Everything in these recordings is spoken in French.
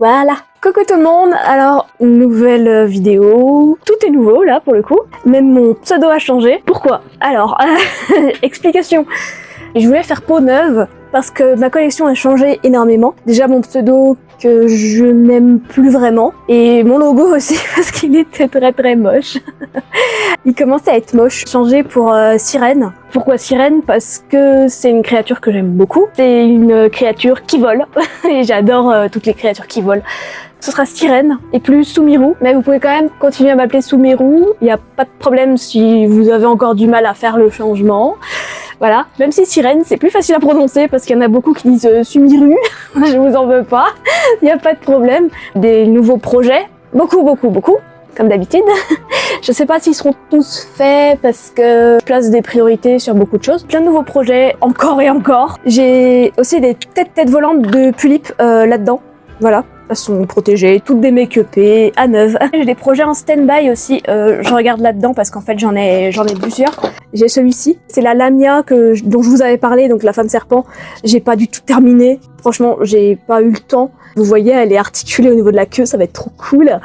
Voilà. Coucou tout le monde, alors nouvelle vidéo, tout est nouveau là pour le coup, même mon pseudo a changé. Pourquoi? Alors, explication. Je voulais faire peau neuve parce que ma collection a changé énormément. Déjà mon pseudo que je n'aime plus vraiment et mon logo aussi parce qu'il était très moche. Il commençait à être moche. Changé pour Sirène. Pourquoi Sirène? Parce que c'est une créature que j'aime beaucoup. C'est une créature qui vole et j'adore toutes les créatures qui volent. Ce sera Sirène et plus Sumiru, mais vous pouvez quand même continuer à m'appeler Sumiru. Il n'y a pas de problème si vous avez encore du mal à faire le changement. Voilà, même si Sirène c'est plus facile à prononcer parce qu'il y en a beaucoup qui disent Sumiru, je vous en veux pas, il n'y a pas de problème. Des nouveaux projets, beaucoup, comme d'habitude. Je sais pas s'ils seront tous faits parce que je place des priorités sur beaucoup de choses. Plein de nouveaux projets, encore et encore. J'ai aussi des têtes volantes de Pulip là-dedans, voilà. Elles sont protégées, toutes des make-upées, à neuf. J'ai des projets en stand-by aussi, je regarde là-dedans parce qu'en fait j'en ai plusieurs. J'ai celui-ci, c'est la Lamia dont je vous avais parlé, donc la femme serpent. J'ai pas du tout terminé, franchement j'ai pas eu le temps. Vous voyez, elle est articulée au niveau de la queue, ça va être trop cool.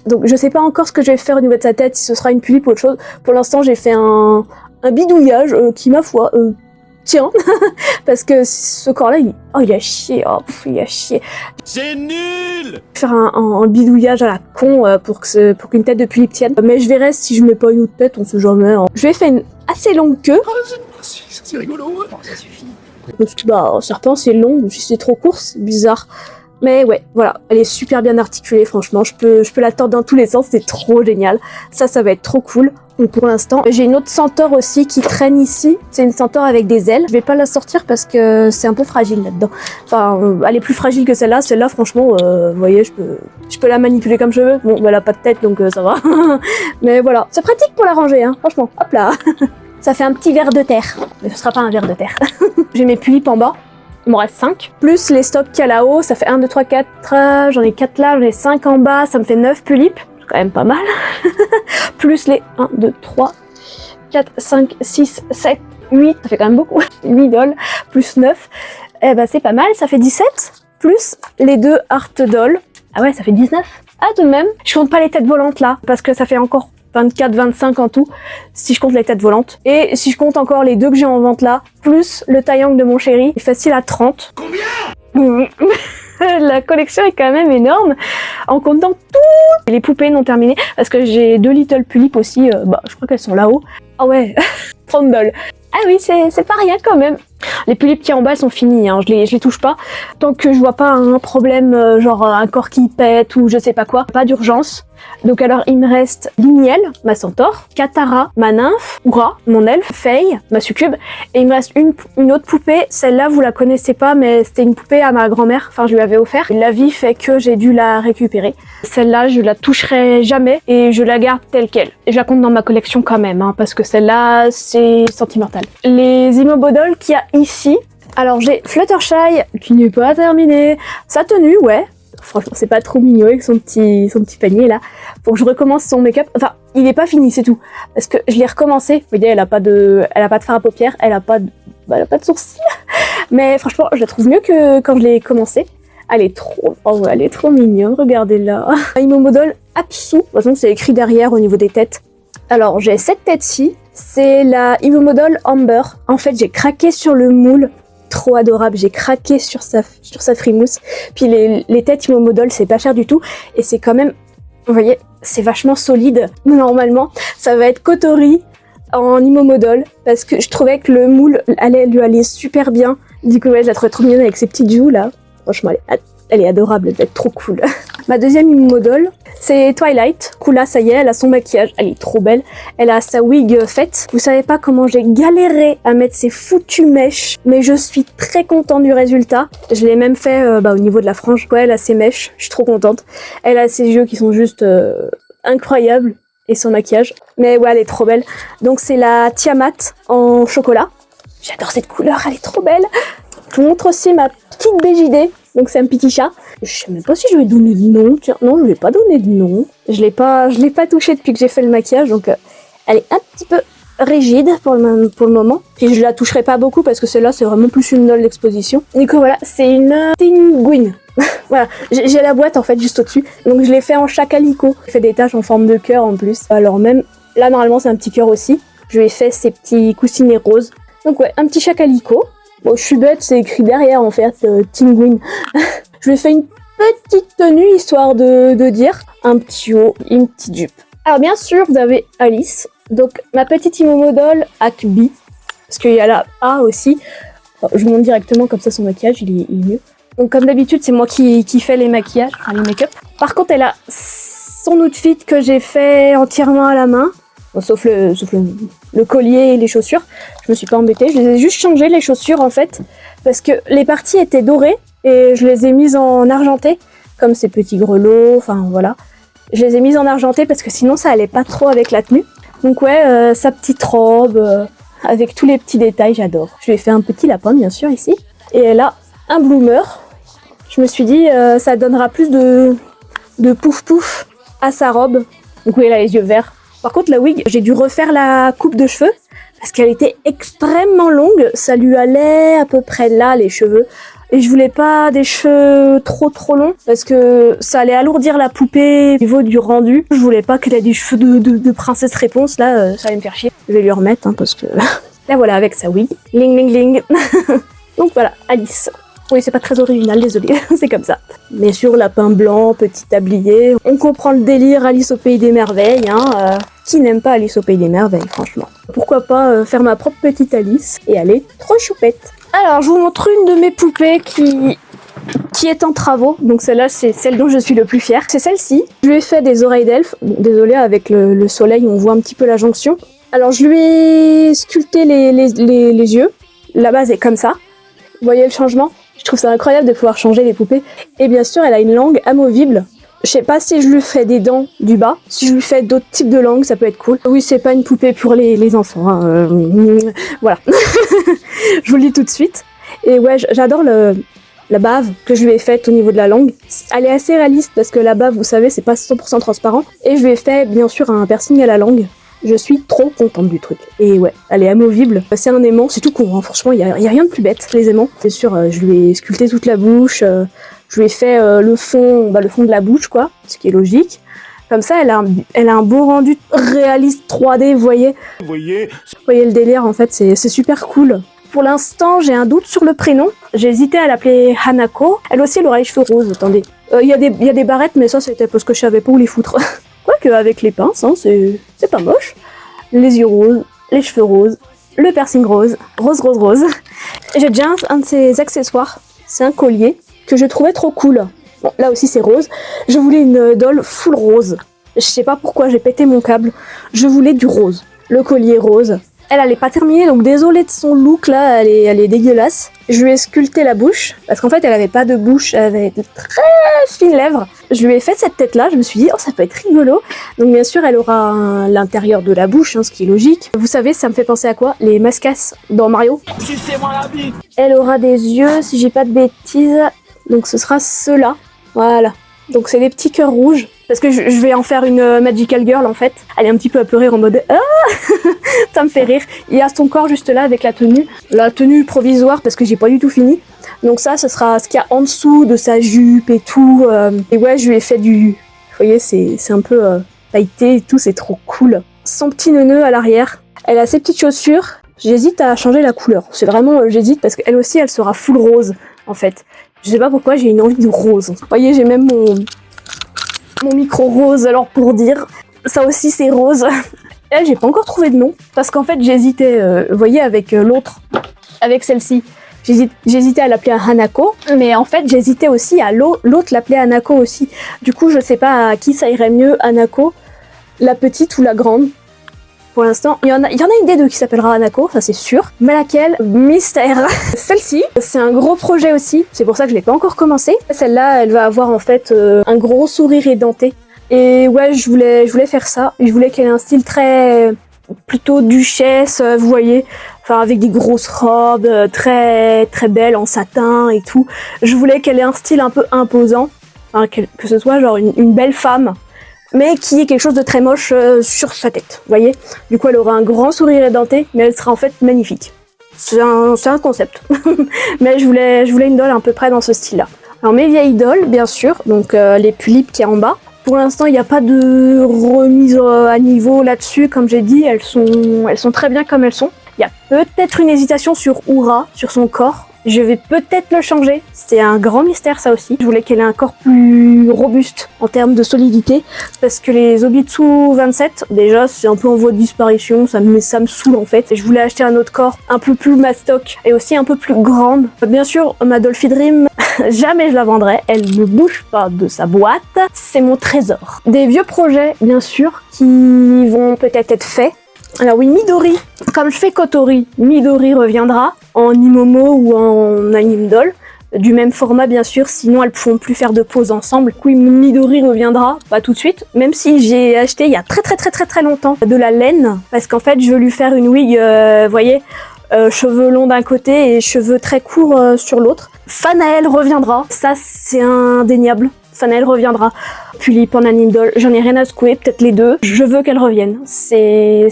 Donc je sais pas encore ce que je vais faire au niveau de sa tête, si ce sera une Pulip ou autre chose. Pour l'instant j'ai fait un bidouillage qui, ma foi, tient, parce que ce corps-là, il a chié, il a chié. C'est nul! Faire un bidouillage à la con pour qu'une tête de Pulip tienne. Mais je verrai si je mets pas une autre tête, on sait jamais. Hein. Je vais faire une assez longue queue. C'est rigolo, ouais. Bon, ça suffit. Bah, serpent, c'est long, si c'est trop court, c'est bizarre. Mais ouais, voilà, elle est super bien articulée, franchement. Je peux la tordre dans tous les sens, c'est trop génial. Ça va être trop cool. Donc pour l'instant, j'ai une autre centaure aussi qui traîne ici. C'est une centaure avec des ailes. Je vais pas la sortir parce que c'est un peu fragile là-dedans. Enfin, elle est plus fragile que celle-là. Celle-là, franchement, vous voyez, je peux la manipuler comme je veux. Bon, elle a pas de tête, donc ça va. Mais voilà, c'est pratique pour la ranger, hein. Franchement, hop là. Ça fait un petit ver de terre. Mais ce sera pas un ver de terre. J'ai mes Pulips en bas. Il m'en reste 5. Plus les stocks qu'il y a là-haut, ça fait 1, 2, 3, 4. J'en ai 4 là, j'en ai 5 en bas. Ça me fait 9 Pulips. Quand même pas mal. Plus les 1, 2, 3, 4, 5, 6, 7, 8. Ça fait quand même beaucoup. 8 dolls. Plus 9. Eh ben c'est pas mal, ça fait 17. Plus les 2 art dolls. Ah ouais, ça fait 19. Ah tout de même. Je compte pas les têtes volantes là, parce que ça fait encore 24, 25 en tout, si je compte les têtes volantes. Et si je compte encore les 2 que j'ai en vente là, plus le taillong de mon chéri, c'est facile à 30. Combien? La collection est quand même énorme, en comptant toutes les poupées non terminées, parce que j'ai 2 Little Pulip aussi, je crois qu'elles sont là-haut. Ah ouais, 30 dolls. Ah oui, c'est pas rien quand même. Les Pulips qui en bas, elles sont finies, hein. Je les touche pas. Tant que je vois pas un problème, genre un corps qui pète ou je sais pas quoi, pas d'urgence. Donc alors, il me reste Liniel, ma centaure, Katara, ma nymphe, Oura, mon elfe, Faye, ma succube, et il me reste une autre poupée. Celle-là, vous la connaissez pas, mais c'était une poupée à ma grand-mère, enfin je lui avais offert. La vie fait que j'ai dû la récupérer. Celle-là, je la toucherai jamais et je la garde telle quelle. Et je la compte dans ma collection quand même, hein, parce que celle-là, c'est sentimental. Les Immobodolls qu'il y a ici, alors j'ai Fluttershy qui n'est pas terminé, sa tenue, ouais. Franchement, c'est pas trop mignon avec son petit panier là. Faut que je recommence son make-up. Enfin, il est pas fini, c'est tout. Parce que je l'ai recommencé. Vous voyez, elle a pas de fard à paupières, elle a pas de sourcils. Mais franchement, je la trouve mieux que quand je l'ai commencé. Elle est trop mignonne. Regardez là. Immobodol Apsu. De toute façon, c'est écrit derrière au niveau des têtes. Alors, j'ai cette tête-ci. C'est la Immobodol Amber. En fait, j'ai craqué sur le moule. Trop adorable, j'ai craqué sur sa frimousse. Puis les têtes Immobodol, c'est pas cher du tout. Et c'est quand même, vous voyez, c'est vachement solide. Normalement, ça va être Kotori en Immobodol. Parce que je trouvais que le moule lui allait super bien. Du coup, ouais, je la trouvais trop mignonne avec ses petites joues là. Franchement, elle est adorable, elle va être trop cool. Ma deuxième Immobodol, c'est Twilight. Kula, ça y est, elle a son maquillage, elle est trop belle. Elle a sa wig faite. Vous savez pas comment j'ai galéré à mettre ces foutues mèches, mais je suis très contente du résultat. Je l'ai même fait au niveau de la frange. Ouais, elle a ses mèches, je suis trop contente. Elle a ses yeux qui sont juste incroyables et son maquillage. Mais ouais, elle est trop belle. Donc c'est la Tiamat en chocolat. J'adore cette couleur, elle est trop belle. Je vous montre aussi ma petite BJD. Donc c'est un petit chat. Je sais même pas si je vais donner de nom. Tiens, non, je vais pas donner de nom. Je l'ai pas touchée depuis que j'ai fait le maquillage, donc elle est un petit peu rigide pour le moment. Puis je la toucherai pas beaucoup parce que celle-là c'est vraiment plus une doll d'exposition. Du coup voilà, c'est une Gwyn. Voilà, j'ai la boîte en fait juste au-dessus. Donc je l'ai fait en chacalico. J'ai fait des taches en forme de cœur en plus. Alors même, là normalement c'est un petit cœur aussi. Je lui ai fait ces petits coussinets roses. Donc ouais, un petit chacalico. Bon, je suis bête, c'est écrit derrière en fait, Tinguin. Je lui ai fait une petite tenue histoire de dire un petit haut, une petite jupe. Alors bien sûr, vous avez Alice. Donc ma petite Imomodol Akbi. Parce qu'il y a la A aussi. Enfin, je vous montre directement comme ça son maquillage, il est mieux. Donc comme d'habitude, c'est moi qui fais les maquillages, enfin les make-up. Par contre, elle a son outfit que j'ai fait entièrement à la main. Bon, sauf le collier et les chaussures. Je me suis pas embêtée, je les ai juste changé les chaussures en fait. Parce que les parties étaient dorées et je les ai mises en argenté. Comme ces petits grelots, enfin voilà. Je les ai mises en argenté parce que sinon ça allait pas trop avec la tenue. Donc ouais, sa petite robe, avec tous les petits détails, j'adore. Je lui ai fait un petit lapin bien sûr ici. Et elle a un bloomer. Je me suis dit, ça donnera plus de pouf pouf à sa robe. Donc oui, elle a les yeux verts. Par contre, la wig, j'ai dû refaire la coupe de cheveux parce qu'elle était extrêmement longue. Ça lui allait à peu près là, les cheveux. Et je voulais pas des cheveux trop longs parce que ça allait alourdir la poupée au niveau du rendu. Je voulais pas qu'elle ait des cheveux de princesse réponse. Là, ça allait me faire chier. Je vais lui remettre parce que là voilà, avec sa wig. Ling ling ling. Donc voilà, Alice. Oui, c'est pas très original, désolé, c'est comme ça. Mais sur lapin blanc, petit tablier, on comprend le délire Alice au Pays des Merveilles, hein. Qui n'aime pas Alice au Pays des Merveilles, franchement. Pourquoi pas faire ma propre petite Alice, et elle est trop choupette. Alors, je vous montre une de mes poupées qui est en travaux, donc celle-là, c'est celle dont je suis le plus fière. C'est celle-ci. Je lui ai fait des oreilles d'elfe, désolé, avec le soleil, on voit un petit peu la jonction. Alors, je lui ai sculpté les yeux. La base est comme ça. Vous voyez le changement ? Je trouve ça incroyable de pouvoir changer les poupées. Et bien sûr, elle a une langue amovible. Je sais pas si je lui fais des dents du bas. Si je lui fais d'autres types de langues, ça peut être cool. Oui, c'est pas une poupée pour les enfants. Hein. Voilà. Je vous le dis tout de suite. Et ouais, j'adore la bave que je lui ai faite au niveau de la langue. Elle est assez réaliste parce que la bave, vous savez, c'est pas 100% transparent. Et je lui ai fait, bien sûr, un piercing à la langue. Je suis trop contente du truc. Et ouais, elle est amovible. C'est un aimant, c'est tout con, hein. Franchement, il y a rien de plus bête, les aimants. C'est sûr, je lui ai sculpté toute la bouche, je lui ai fait le fond de la bouche, quoi, ce qui est logique. Comme ça, elle a un beau rendu réaliste 3D, vous voyez. Vous voyez le délire, en fait, c'est super cool. Pour l'instant, j'ai un doute sur le prénom. J'ai hésité à l'appeler Hanako. Elle aussi, elle aura les cheveux roses, attendez. Il y a des barrettes, mais ça, c'était parce que je savais pas où les foutre. Quoique avec les pinces, hein, c'est pas moche. Les yeux roses, les cheveux roses, le piercing rose. J'ai déjà un de ces accessoires, c'est un collier que je trouvais trop cool. Bon, là aussi c'est rose. Je voulais une doll full rose. Je sais pas pourquoi j'ai pété mon câble. Je voulais du rose. Le collier rose. Elle est pas terminée, donc désolée de son look là, elle est dégueulasse. Je lui ai sculpté la bouche, parce qu'en fait elle avait pas de bouche, elle avait de très fines lèvres. Je lui ai fait cette tête là, je me suis dit oh ça peut être rigolo. Donc bien sûr elle aura l'intérieur de la bouche, hein, ce qui est logique. Vous savez ça me fait penser à quoi? Les mascasses dans Mario. Sucez-moi la bite. Elle aura des yeux, si j'ai pas de bêtises, donc ce sera ceux-là, voilà. Donc c'est des petits cœurs rouges. Parce que je vais en faire une Magical Girl en fait. Elle est un petit peu à pleurer en mode ah ça me fait rire. Il y a son corps juste là avec la tenue provisoire parce que j'ai pas du tout fini. Donc ça, ce sera ce qu'il y a en dessous de sa jupe et tout. Et ouais, je lui ai fait du... Vous voyez, c'est un peu pailleté et tout, c'est trop cool. Son petit neuneu à l'arrière. Elle a ses petites chaussures. J'hésite à changer la couleur. C'est vraiment, j'hésite parce qu'elle aussi, elle sera full rose en fait. Je sais pas pourquoi, j'ai une envie de rose. Vous voyez, j'ai même mon micro rose, alors pour dire, ça aussi c'est rose. Et j'ai pas encore trouvé de nom, parce qu'en fait j'hésitais, vous voyez avec l'autre, avec celle-ci, j'hésitais à l'appeler Hanako, mais en fait j'hésitais aussi à l'autre l'appeler Hanako aussi. Du coup je sais pas à qui ça irait mieux, Hanako, la petite ou la grande. Pour l'instant, il y en a une des deux qui s'appellera Hanako, ça c'est sûr. Mais laquelle? Mystère. Celle-ci, c'est un gros projet aussi, c'est pour ça que je l'ai pas encore commencé. Celle-là, elle va avoir en fait un gros sourire édenté. Et ouais, je voulais faire ça. Je voulais qu'elle ait un style très... plutôt duchesse, vous voyez. Enfin, avec des grosses robes, très très belles en satin et tout. Je voulais qu'elle ait un style un peu imposant. Enfin, que ce soit genre une belle femme. Mais qui est quelque chose de très moche sur sa tête, vous voyez. Du coup, elle aura un grand sourire édenté, mais elle sera en fait magnifique. C'est un concept. Mais je voulais une doll à peu près dans ce style-là. Alors mes vieilles idoles, bien sûr, donc les tulipes qui est en bas. Pour l'instant, il n'y a pas de remise à niveau là-dessus, comme j'ai dit, elles sont très bien comme elles sont. Il y a peut-être une hésitation sur Oura, sur son corps. Je vais peut-être le changer, c'est un grand mystère ça aussi. Je voulais qu'elle ait un corps plus robuste en termes de solidité, parce que les Obitsu 27, déjà c'est un peu en voie de disparition, ça me saoule en fait. Je voulais acheter un autre corps un peu plus mastoc et aussi un peu plus grande. Bien sûr, ma Dolphy Dream, jamais je la vendrai, elle ne bouge pas de sa boîte, c'est mon trésor. Des vieux projets, bien sûr, qui vont peut-être être faits. Alors oui, Midori, comme je fais Kotori, Midori reviendra en Imomo ou en Anime Doll, du même format bien sûr, sinon elles ne pourront plus faire de pause ensemble. Oui, Midori reviendra, pas tout de suite, même si j'ai acheté il y a très longtemps de la laine, parce qu'en fait je veux lui faire une wig, voyez, cheveux longs d'un côté et cheveux très courts sur l'autre. Fanaël reviendra, ça c'est indéniable. Fanaël reviendra. Tulip en Anime Doll, j'en ai rien à secouer, peut-être les deux. Je veux qu'elle revienne. C'est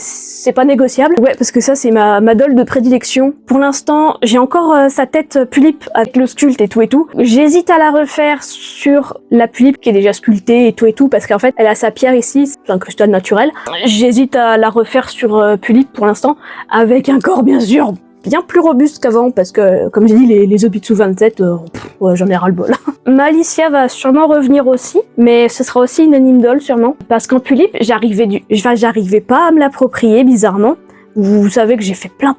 pas négociable. Ouais, parce que ça, c'est ma doll de prédilection. Pour l'instant, j'ai encore sa tête Tulip avec le sculpte et tout. J'hésite à la refaire sur la Tulip qui est déjà sculptée et tout, parce qu'en fait, elle a sa pierre ici, c'est un cristal naturel. J'hésite à la refaire sur Tulip pour l'instant, avec un corps bien sûr bien plus robuste qu'avant, parce que, comme j'ai dit, les Obitsu 27, ouais, j'en ai ras-le-bol. Malicia va sûrement revenir aussi, mais ce sera aussi une Anime Doll sûrement, parce qu'en Tulip, j'arrivais pas à me l'approprier, bizarrement. Vous savez que j'ai fait plein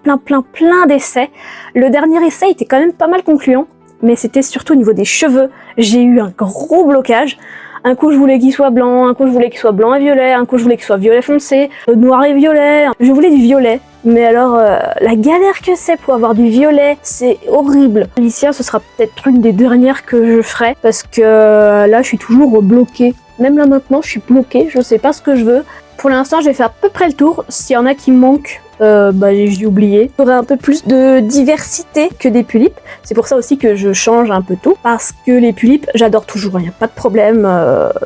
d'essais. Le dernier essai était quand même pas mal concluant, mais c'était surtout au niveau des cheveux. J'ai eu un gros blocage. Un coup, je voulais qu'il soit blanc, un coup, je voulais qu'il soit blanc et violet, un coup, je voulais qu'il soit violet foncé, noir et violet. Je voulais du violet. Mais alors, la galère que c'est pour avoir du violet, c'est horrible. Alicia, ce sera peut-être une des dernières que je ferai, parce que là, je suis toujours bloquée. Même là maintenant, je suis bloquée, je sais pas ce que je veux. Pour l'instant, j'ai fait à peu près le tour. S'il y en a qui me manquent, j'ai oublié. Il y aurait un peu plus de diversité que des tulipes. C'est pour ça aussi que je change un peu tout. Parce que les tulipes, j'adore toujours, il n'y a pas de problème.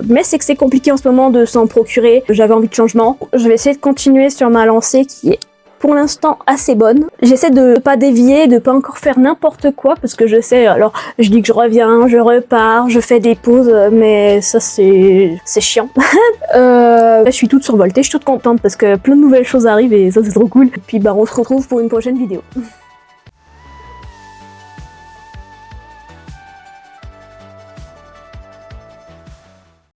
Mais c'est que c'est compliqué en ce moment de s'en procurer. J'avais envie de changement. Je vais essayer de continuer sur ma lancée qui est pour l'instant assez bonne. J'essaie de pas dévier, de pas encore faire n'importe quoi, parce que je sais, alors je dis que je reviens, je repars, je fais des pauses, mais ça c'est chiant. Je suis toute survoltée, je suis toute contente parce que plein de nouvelles choses arrivent et ça c'est trop cool. Et puis on se retrouve pour une prochaine vidéo.